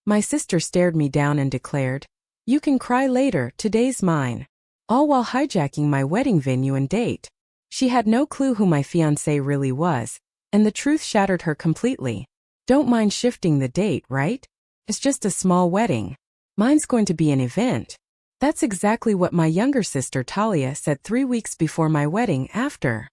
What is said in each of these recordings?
My sister stared me down and declared, "You can cry later, today's mine." All while hijacking my wedding venue and date. She had no clue who my fiancé really was, and the truth shattered her completely. Don't mind shifting the date, right? It's just a small wedding. Mine's going to be an event. That's exactly what my younger sister Talia said 3 weeks before my wedding after.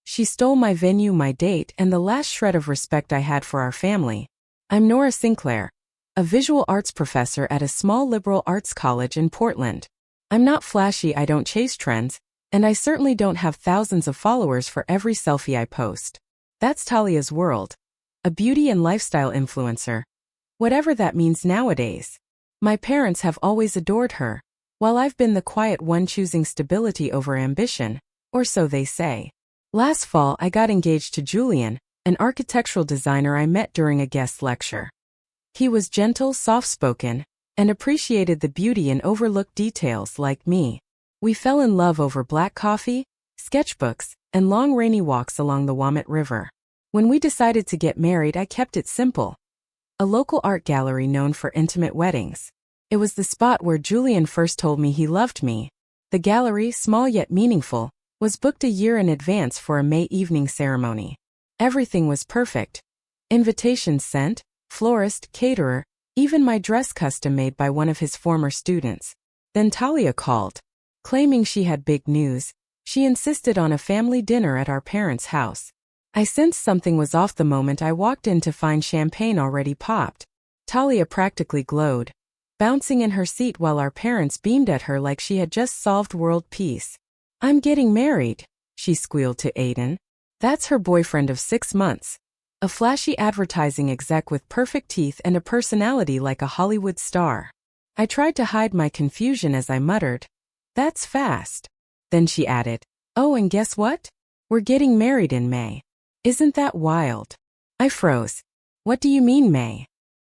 She stole my venue, my date, and the last shred of respect I had for our family. I'm Nora Sinclair, a visual arts professor at a small liberal arts college in Portland. I'm not flashy, I don't chase trends, and I certainly don't have thousands of followers for every selfie I post. That's Talia's world. A beauty and lifestyle influencer. Whatever that means nowadays. My parents have always adored her, while I've been the quiet one choosing stability over ambition, or so they say. Last fall I got engaged to Julian, an architectural designer I met during a guest lecture. He was gentle, soft-spoken, and appreciated the beauty in overlooked details like me. We fell in love over black coffee, sketchbooks, and long rainy walks along the Willamette River. When we decided to get married, I kept it simple. A local art gallery known for intimate weddings. It was the spot where Julian first told me he loved me. The gallery, small yet meaningful, was booked a year in advance for a May evening ceremony. Everything was perfect. Invitations sent, florist, caterer, even my dress custom made by one of his former students. Then Talia called. Claiming she had big news, she insisted on a family dinner at our parents' house. I sensed something was off the moment I walked in to find champagne already popped. Talia practically glowed, bouncing in her seat while our parents beamed at her like she had just solved world peace. "I'm getting married," she squealed to Aiden. That's her boyfriend of 6 months. A flashy advertising exec with perfect teeth and a personality like a Hollywood star. I tried to hide my confusion as I muttered, "That's fast." Then she added, "Oh, and guess what? We're getting married in May. Isn't that wild?" I froze. "What do you mean, May?"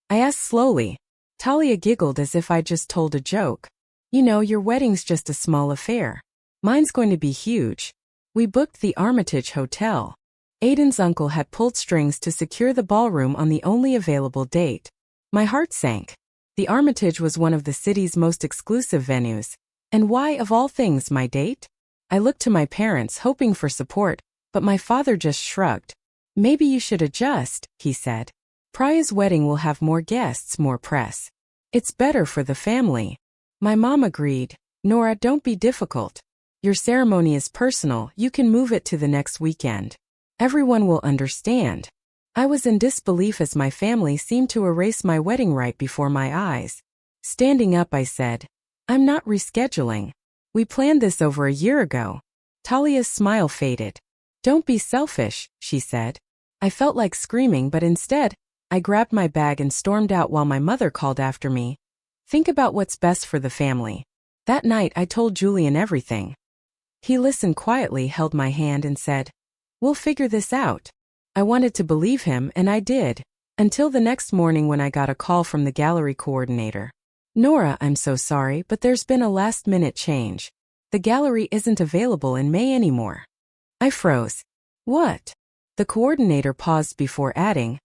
I asked slowly. Talia giggled as if I just told a joke. "You know, your wedding's just a small affair. Mine's going to be huge. We booked the Armitage Hotel." Aiden's uncle had pulled strings to secure the ballroom on the only available date. My heart sank. The Armitage was one of the city's most exclusive venues. And why, of all things, my date? I looked to my parents, hoping for support, but my father just shrugged. "Maybe you should adjust," he said. "Priya's wedding will have more guests, more press. It's better for the family." My mom agreed. "Nora, don't be difficult. Your ceremony is personal, you can move it to the next weekend. Everyone will understand." I was in disbelief as my family seemed to erase my wedding right before my eyes. Standing up, I said, "I'm not rescheduling. We planned this over a year ago." Talia's smile faded. "Don't be selfish," she said. I felt like screaming, but instead, I grabbed my bag and stormed out while my mother called after me. "Think about what's best for the family." That night, I told Julian everything. He listened quietly, held my hand, and said, "We'll figure this out." I wanted to believe him, and I did, until the next morning when I got a call from the gallery coordinator. "Nora, I'm so sorry, but there's been a last-minute change. The gallery isn't available in May anymore." I froze. "What?" The coordinator paused before adding,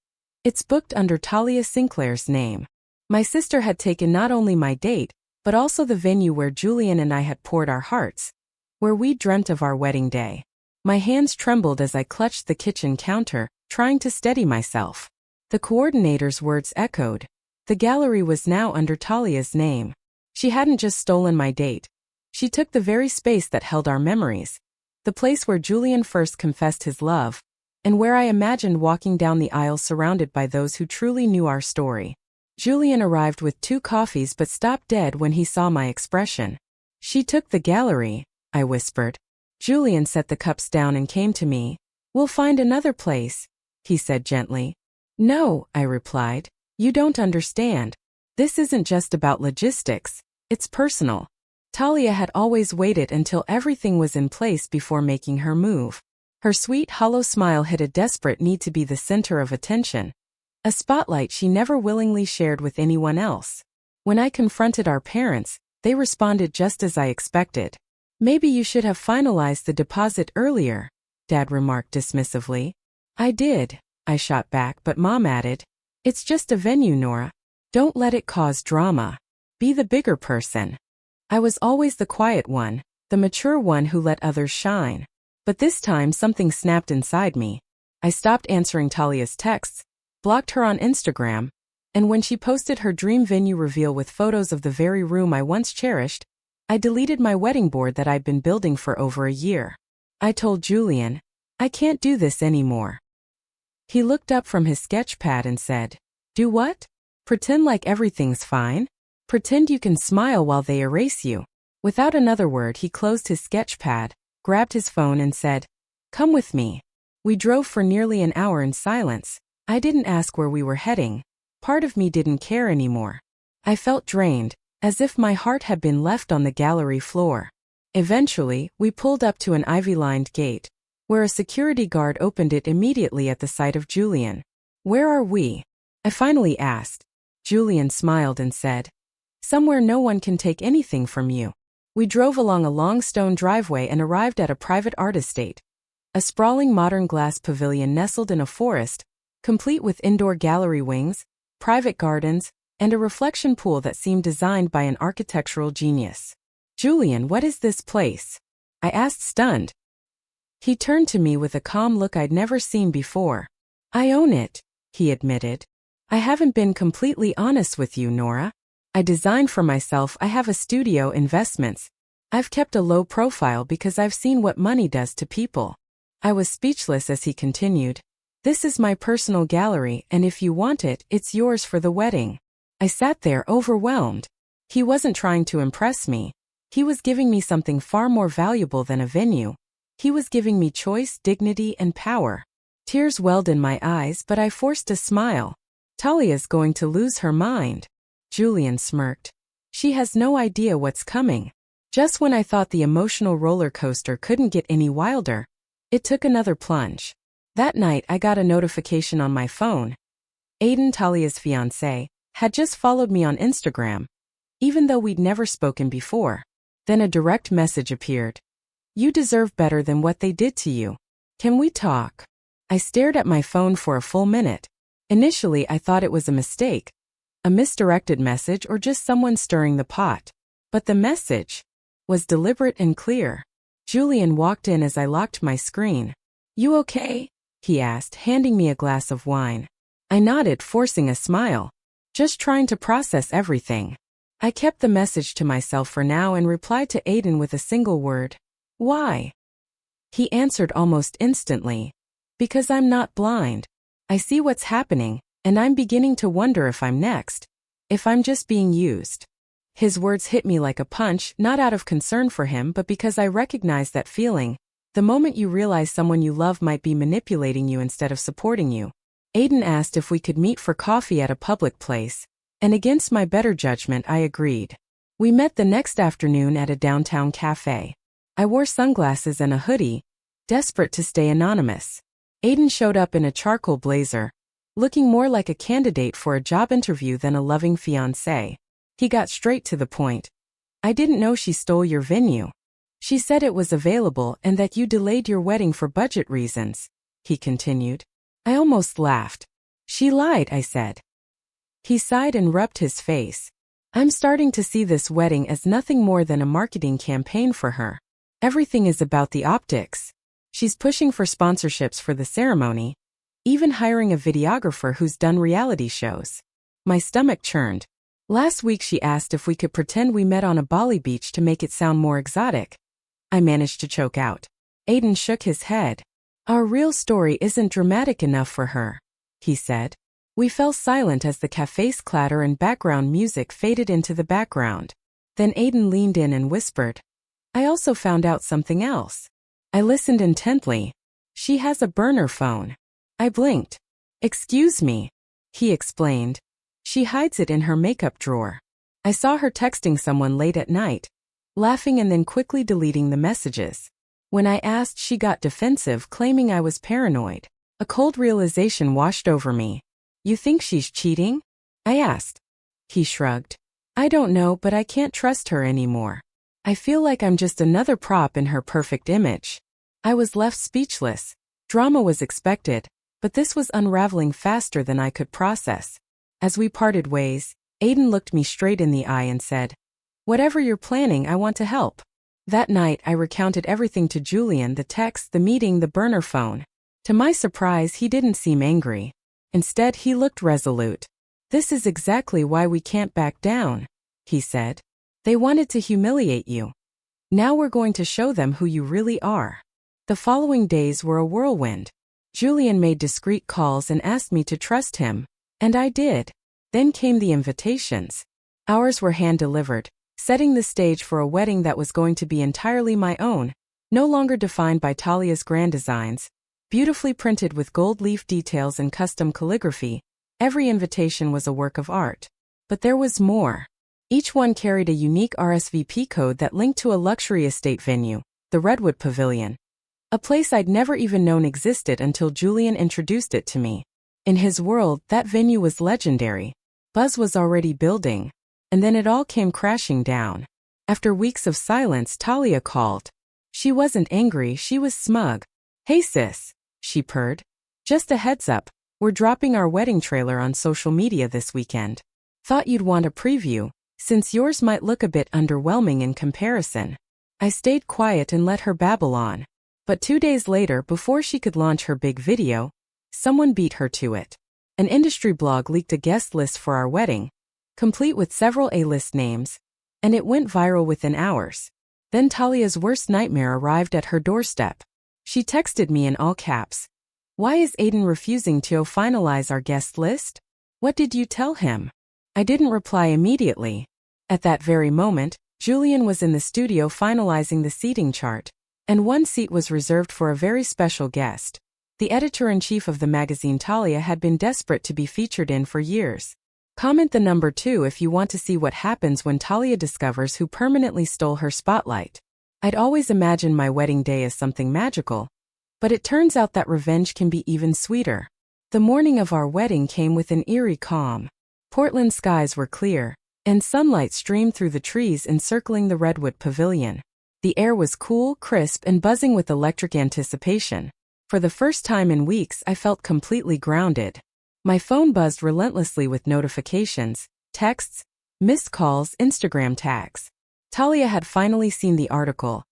"It's booked under Talia Sinclair's name." My sister had taken not only my date, but also the venue where Julian and I had poured our hearts, where we dreamt of our wedding day. My hands trembled as I clutched the kitchen counter, trying to steady myself. The coordinator's words echoed. The gallery was now under Talia's name. She hadn't just stolen my date. She took the very space that held our memories. The place where Julian first confessed his love, and where I imagined walking down the aisle surrounded by those who truly knew our story. Julian arrived with 2 coffees but stopped dead when he saw my expression. "She took the gallery," I whispered. Julian set the cups down and came to me. "We'll find another place," he said gently. "No," I replied. "You don't understand. This isn't just about logistics. It's personal." Talia had always waited until everything was in place before making her move. Her sweet, hollow smile hid a desperate need to be the center of attention, a spotlight she never willingly shared with anyone else. When I confronted our parents, they responded just as I expected. "Maybe you should have finalized the deposit earlier," Dad remarked dismissively. "I did," I shot back, but Mom added, "It's just a venue, Nora. Don't let it cause drama. Be the bigger person. I was always the quiet one, the mature one who let others shine. But this time something snapped inside me. I stopped answering Talia's texts, blocked her on Instagram, and when she posted her dream venue reveal with photos of the very room I once cherished, I deleted my wedding board that I'd been building for over a year. I told Julian, I can't do this anymore. He looked up from his sketch pad and said, Do what? Pretend like everything's fine? Pretend you can smile while they erase you. Without another word, he closed his sketch pad, grabbed his phone and said, Come with me. We drove for nearly an hour in silence. I didn't ask where we were heading. Part of me didn't care anymore. I felt drained, as if my heart had been left on the gallery floor. Eventually, we pulled up to an ivy-lined gate, where a security guard opened it immediately at the sight of Julian. Where are we? I finally asked. Julian smiled and said, Somewhere no one can take anything from you. We drove along a long stone driveway and arrived at a private art estate. A sprawling modern glass pavilion nestled in a forest, complete with indoor gallery wings, private gardens, and a reflection pool that seemed designed by an architectural genius. Julian, what is this place? I asked, stunned. He turned to me with a calm look I'd never seen before. I own it, he admitted. I haven't been completely honest with you, Nora. I designed for myself. I have a studio, investments. I've kept a low profile because I've seen what money does to people. I was speechless as he continued. This is my personal gallery, and if you want it, it's yours for the wedding. I sat there overwhelmed. He wasn't trying to impress me. He was giving me something far more valuable than a venue. He was giving me choice, dignity, and power. Tears welled in my eyes, but I forced a smile. Talia's going to lose her mind. Julian smirked. She has no idea what's coming. Just when I thought the emotional roller coaster couldn't get any wilder, it took another plunge. That night I got a notification on my phone. Aiden, Talia's fiancé, had just followed me on Instagram, even though we'd never spoken before. Then a direct message appeared. You deserve better than what they did to you. Can we talk? I stared at my phone for a full minute. Initially I thought it was a mistake, a misdirected message or just someone stirring the pot. But the message was deliberate and clear. Julian walked in as I locked my screen. You okay? He asked, handing me a glass of wine. I nodded, forcing a smile. Just trying to process everything. I kept the message to myself for now and replied to Aiden with a single word. Why? He answered almost instantly. Because I'm not blind. I see what's happening, and I'm beginning to wonder if I'm next. If I'm just being used. His words hit me like a punch, not out of concern for him but because I recognized that feeling. The moment you realize someone you love might be manipulating you instead of supporting you. Aiden asked if we could meet for coffee at a public place, and against my better judgment I agreed. We met the next afternoon at a downtown cafe. I wore sunglasses and a hoodie, desperate to stay anonymous. Aiden showed up in a charcoal blazer, looking more like a candidate for a job interview than a loving fiancé. He got straight to the point. I didn't know she stole your venue. She said it was available and that you delayed your wedding for budget reasons, he continued. I almost laughed. She lied, I said. He sighed and rubbed his face. I'm starting to see this wedding as nothing more than a marketing campaign for her. Everything is about the optics. She's pushing for sponsorships for the ceremony, even hiring a videographer who's done reality shows. My stomach churned. Last week she asked if we could pretend we met on a Bali beach to make it sound more exotic. I managed to choke out. Aiden shook his head. Our real story isn't dramatic enough for her, he said. We fell silent as the cafe's clatter and background music faded into the background. Then Aiden leaned in and whispered, I also found out something else. I listened intently. She has a burner phone. I blinked. Excuse me, he explained. She hides it in her makeup drawer. I saw her texting someone late at night, laughing and then quickly deleting the messages. When I asked, she got defensive, claiming I was paranoid. A cold realization washed over me. You think she's cheating? I asked. He shrugged. I don't know, but I can't trust her anymore. I feel like I'm just another prop in her perfect image. I was left speechless. Drama was expected, but this was unraveling faster than I could process. As we parted ways, Aiden looked me straight in the eye and said, "Whatever you're planning, I want to help." That night, I recounted everything to Julian: the text, the meeting, the burner phone. To my surprise, he didn't seem angry. Instead, he looked resolute. "This is exactly why we can't back down," he said. "They wanted to humiliate you. Now we're going to show them who you really are." The following days were a whirlwind. Julian made discreet calls and asked me to trust him, and I did. Then came the invitations. Ours were hand-delivered, setting the stage for a wedding that was going to be entirely my own, no longer defined by Talia's grand designs. Beautifully printed with gold leaf details and custom calligraphy, every invitation was a work of art. But there was more. Each one carried a unique RSVP code that linked to a luxury estate venue, the Redwood Pavilion. A place I'd never even known existed until Julian introduced it to me. In his world, that venue was legendary. Buzz was already building. And then it all came crashing down. After weeks of silence, Talia called. She wasn't angry, she was smug. "Hey sis," she purred. "Just a heads up, we're dropping our wedding trailer on social media this weekend. Thought you'd want a preview, since yours might look a bit underwhelming in comparison." I stayed quiet and let her babble on. But 2 days later, before she could launch her big video, someone beat her to it. An industry blog leaked a guest list for our wedding, complete with several A-list names, and it went viral within hours. Then Talia's worst nightmare arrived at her doorstep. She texted me in all caps. "Why is Aiden refusing to finalize our guest list? What did you tell him?" I didn't reply immediately. At that very moment, Julian was in the studio finalizing the seating chart, and one seat was reserved for a very special guest. The editor-in-chief of the magazine Talia had been desperate to be featured in for years. Comment the number 2 if you want to see what happens when Talia discovers who permanently stole her spotlight. I'd always imagined my wedding day as something magical, but it turns out that revenge can be even sweeter. The morning of our wedding came with an eerie calm. Portland skies were clear, and sunlight streamed through the trees encircling the Redwood Pavilion. The air was cool, crisp, and buzzing with electric anticipation. For the first time in weeks, I felt completely grounded. My phone buzzed relentlessly with notifications, texts, missed calls, Instagram tags. Talia had finally seen the article.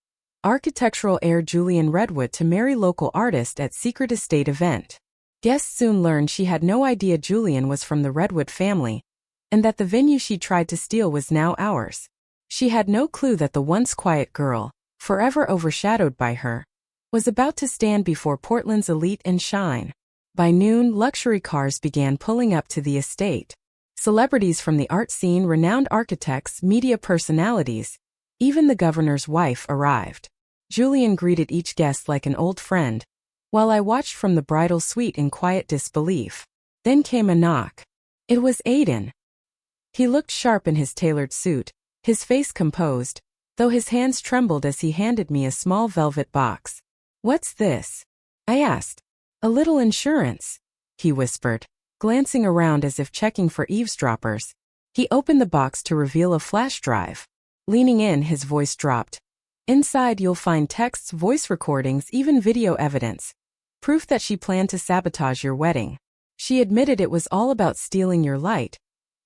Architectural heir Julian Redwood to marry local artist at secret estate event. Guests soon learned she had no idea Julian was from the Redwood family, and that the venue she tried to steal was now ours. She had no clue that the once quiet girl, forever overshadowed by her, was about to stand before Portland's elite and shine. By noon, luxury cars began pulling up to the estate. Celebrities from the art scene, renowned architects, media personalities, even the governor's wife arrived. Julian greeted each guest like an old friend, while I watched from the bridal suite in quiet disbelief. Then came a knock. It was Aiden. He looked sharp in his tailored suit, his face composed, though his hands trembled as he handed me a small velvet box. "What's this?" I asked. "A little insurance," he whispered, glancing around as if checking for eavesdroppers. He opened the box to reveal a flash drive. Leaning in, his voice dropped. "Inside you'll find texts, voice recordings, even video evidence. Proof that she planned to sabotage your wedding. She admitted it was all about stealing your light,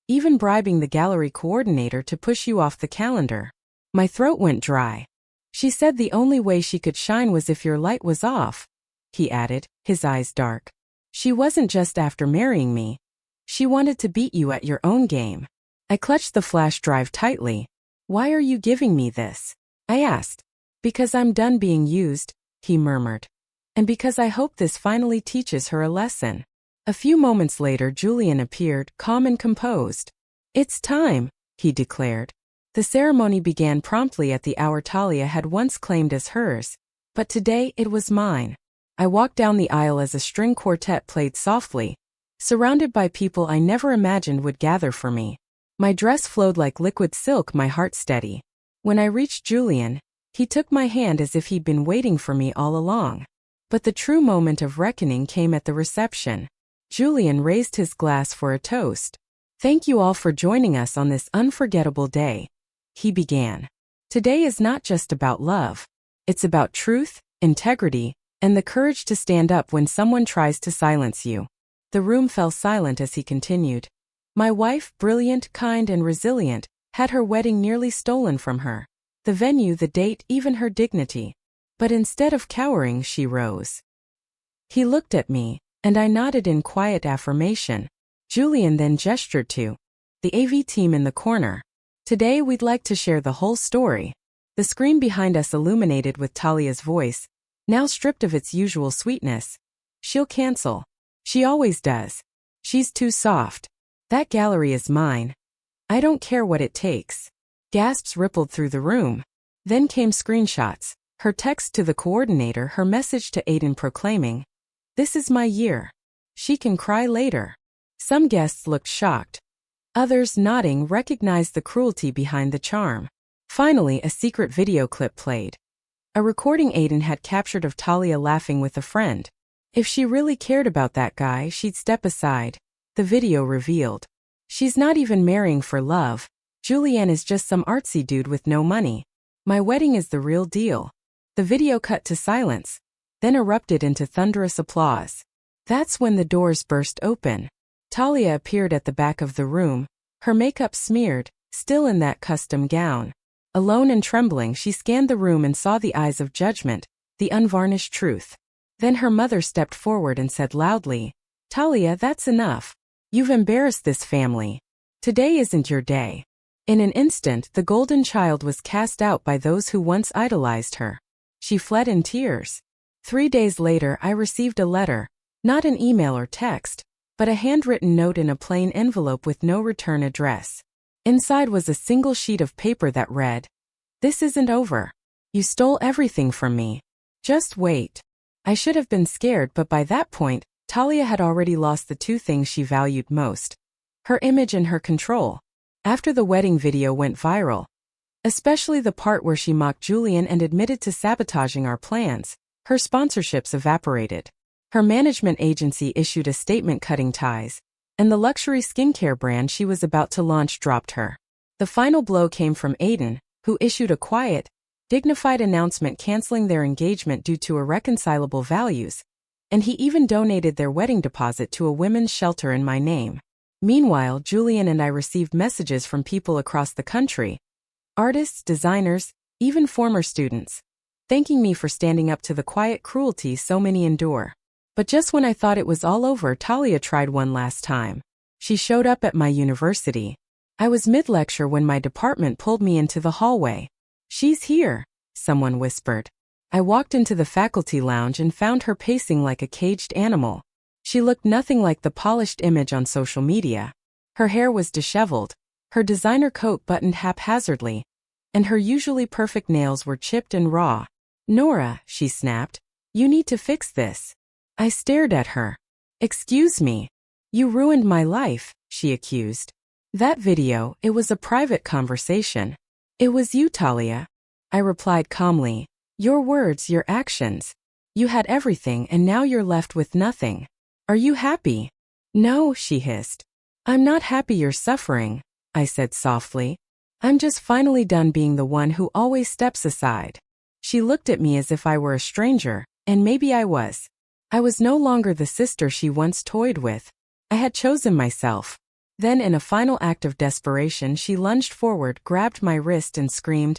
even bribing the gallery coordinator to push you off the calendar." My throat went dry. "She said the only way she could shine was if your light was off," he added, his eyes dark. "She wasn't just after marrying me. She wanted to beat you at your own game." I clutched the flash drive tightly. "Why are you giving me this?" I asked. "Because I'm done being used," he murmured. "And because I hope this finally teaches her a lesson." A few moments later, Julian appeared, calm and composed. "It's time," he declared. The ceremony began promptly at the hour Talia had once claimed as hers, but today it was mine. I walked down the aisle as a string quartet played softly, surrounded by people I never imagined would gather for me. My dress flowed like liquid silk, my heart steady. When I reached Julian, he took my hand as if he'd been waiting for me all along. But the true moment of reckoning came at the reception. Julian raised his glass for a toast. "Thank you all for joining us on this unforgettable day," he began. "Today is not just about love. It's about truth, integrity, and the courage to stand up when someone tries to silence you." The room fell silent as he continued. My wife, brilliant, kind, and resilient, had her wedding nearly stolen from her. The venue, the date, even her dignity. But instead of cowering, she rose. He looked at me, and I nodded in quiet affirmation. Julian then gestured to the AV team in the corner. Today we'd like to share the whole story. The screen behind us illuminated with Talia's voice, now stripped of its usual sweetness. She'll cancel. She always does. She's too soft. That gallery is mine. I don't care what it takes. Gasps rippled through the room. Then came screenshots, her text to the coordinator, her message to Aiden proclaiming, "This is my year. She can cry later." Some guests looked shocked. Others, nodding, recognized the cruelty behind the charm. Finally, a secret video clip played. A recording Aiden had captured of Talia laughing with a friend. If she really cared about that guy, she'd step aside. The video revealed. She's not even marrying for love. Julian is just some artsy dude with no money. My wedding is the real deal. The video cut to silence, then erupted into thunderous applause. That's when the doors burst open. Talia appeared at the back of the room, her makeup smeared, still in that custom gown. Alone and trembling, she scanned the room and saw the eyes of judgment, the unvarnished truth. Then her mother stepped forward and said loudly, "Talia, that's enough. You've embarrassed this family. Today isn't your day." In an instant, the golden child was cast out by those who once idolized her. She fled in tears. 3 days later, I received a letter, not an email or text, but a handwritten note in a plain envelope with no return address. Inside was a single sheet of paper that read, "This isn't over. You stole everything from me. Just wait." I should have been scared, but by that point, Talia had already lost the two things she valued most: her image and her control. After the wedding video went viral, especially the part where she mocked Julian and admitted to sabotaging our plans, her sponsorships evaporated. Her management agency issued a statement cutting ties, and the luxury skincare brand she was about to launch dropped her. The final blow came from Aiden, who issued a quiet, dignified announcement canceling their engagement due to irreconcilable values, and he even donated their wedding deposit to a women's shelter in my name. Meanwhile, Julian and I received messages from people across the country, artists, designers, even former students, thanking me for standing up to the quiet cruelty so many endure. But just when I thought it was all over, Talia tried one last time. She showed up at my university. I was mid-lecture when my department pulled me into the hallway. "She's here," someone whispered. I walked into the faculty lounge and found her pacing like a caged animal. She looked nothing like the polished image on social media. Her hair was disheveled, her designer coat buttoned haphazardly, and her usually perfect nails were chipped and raw. "Nora," she snapped, "you need to fix this." I stared at her. "Excuse me. You ruined my life," she accused. "That video, it was a private conversation." "It was you, Talia," I replied calmly. "Your words, your actions. You had everything and now you're left with nothing. Are you happy?" "No," she hissed. "I'm not happy you're suffering," I said softly. "I'm just finally done being the one who always steps aside." She looked at me as if I were a stranger, and maybe I was. I was no longer the sister she once toyed with. I had chosen myself. Then, in a final act of desperation, she lunged forward, grabbed my wrist and screamed,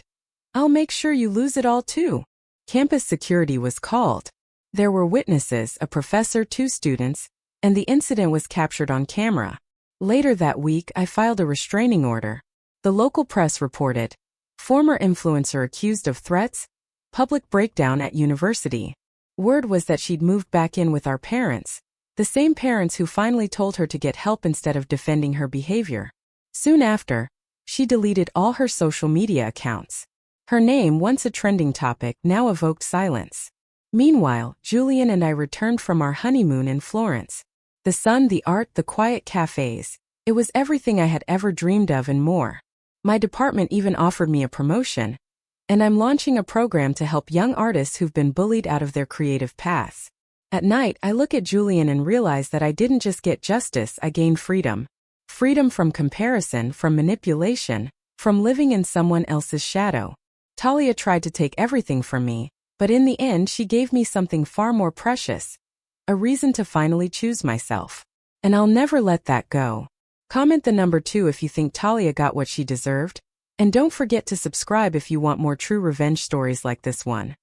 "I'll make sure you lose it all too." Campus security was called. There were witnesses, a professor, 2 students, and the incident was captured on camera. Later that week, I filed a restraining order. The local press reported, "Former influencer accused of threats, public breakdown at university." Word was that she'd moved back in with our parents, the same parents who finally told her to get help instead of defending her behavior. Soon after, she deleted all her social media accounts. Her name, once a trending topic, now evoked silence. Meanwhile, Julian and I returned from our honeymoon in Florence. The sun, the art, the quiet cafes. It was everything I had ever dreamed of and more. My department even offered me a promotion, and I'm launching a program to help young artists who've been bullied out of their creative paths. At night, I look at Julian and realize that I didn't just get justice, I gained freedom. Freedom from comparison, from manipulation, from living in someone else's shadow. Talia tried to take everything from me, but in the end she gave me something far more precious. A reason to finally choose myself. And I'll never let that go. Comment the number 2 if you think Talia got what she deserved. And don't forget to subscribe if you want more true revenge stories like this one.